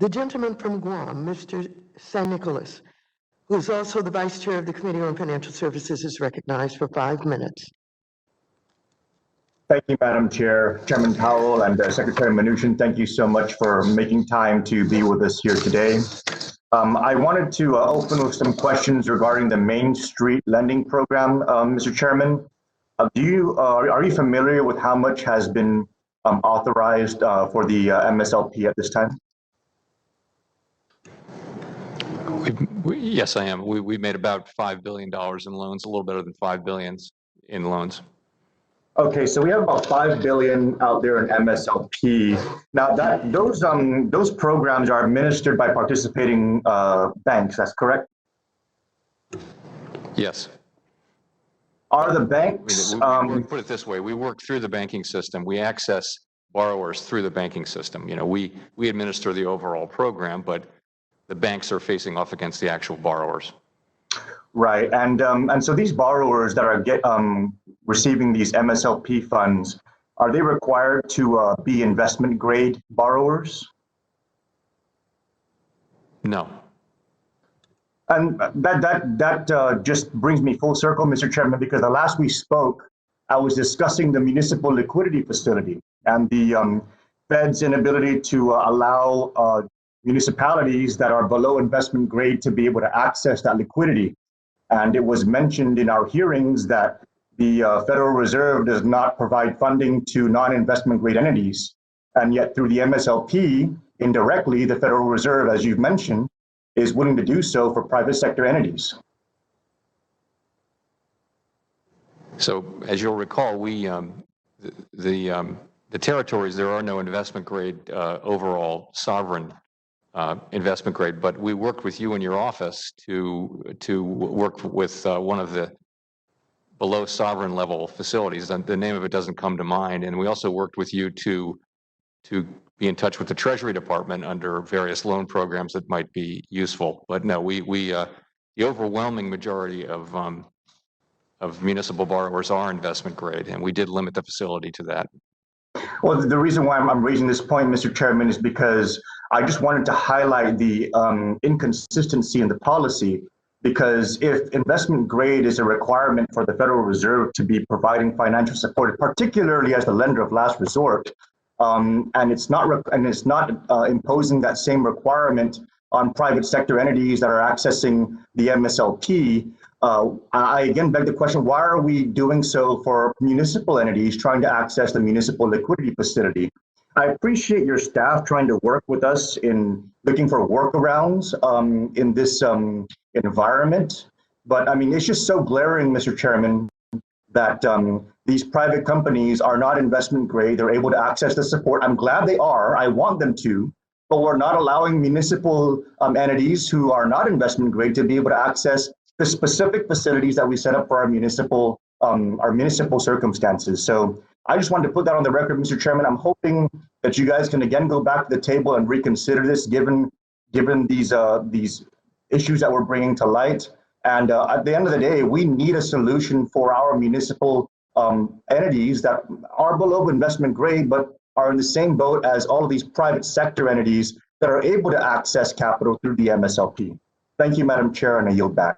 The gentleman from Guam, Mr. San Nicolas, who is also the Vice Chair of the Committee on Financial Services, is recognized for 5 minutes. Thank you, Madam Chair. Chairman Powell and Secretary Mnuchin, thank you so much for making time to be with us here today. I wanted to open with some questions regarding the Main Street Lending Program, Mr. Chairman. Are you familiar with how much has been authorized for the MSLP at this time? Yes, I am. We made about $5 billion in loans, a little better than $5 billion in loans. Okay, so we have about $5 billion out there in MSLP. Now, those programs are administered by participating banks. That's correct? Yes. Are the banks? Put it this way: we work through the banking system. We access borrowers through the banking system. You know, we administer the overall program, but the banks are facing off against the actual borrowers. Right, and so these borrowers that are receiving these MSLP funds, are they required to be investment grade borrowers? No. And that just brings me full circle, Mr. Chairman, because the last we spoke, I was discussing the municipal liquidity facility and the Fed's inability to allow municipalities that are below investment grade to be able to access that liquidity. And it was mentioned in our hearings that the Federal Reserve does not provide funding to non-investment grade entities. And yet through the MSLP, indirectly, the Federal Reserve, as you've mentioned, is willing to do so for private sector entities. So as you'll recall, the territories, there are no investment grade overall sovereign investment grade, but we worked with you in your office to work with one of the below sovereign level facilities. And the name of it doesn't come to mind. And we also worked with you to be in touch with the Treasury Department under various loan programs that might be useful. But no, the overwhelming majority of municipal borrowers are investment grade, and we did limit the facility to that. Well, the reason why I'm raising this point, Mr. Chairman, is because I just wanted to highlight the inconsistency in the policy, because if investment grade is a requirement for the Federal Reserve to be providing financial support, particularly as the lender of last resort, and it's not imposing that same requirement on private sector entities that are accessing the MSLP, I again beg the question, why are we doing so for municipal entities trying to access the municipal liquidity facility? I appreciate your staff trying to work with us in looking for workarounds in this environment. But I mean, it's just so glaring, Mr. Chairman, that these private companies are not investment grade. They're able to access the support. I'm glad they are. I want them to. But we're not allowing municipal entities who are not investment grade to be able to access the specific facilities that we set up for our municipal circumstances. So I just wanted to put that on the record, Mr. Chairman. I'm hoping that you guys can again go back to the table and reconsider this, given these issues that we're bringing to light. And at the end of the day, we need a solution for our municipal entities that are below investment grade, but are in the same boat as all of these private sector entities that are able to access capital through the MSLP. Thank you, Madam Chair, and I yield back.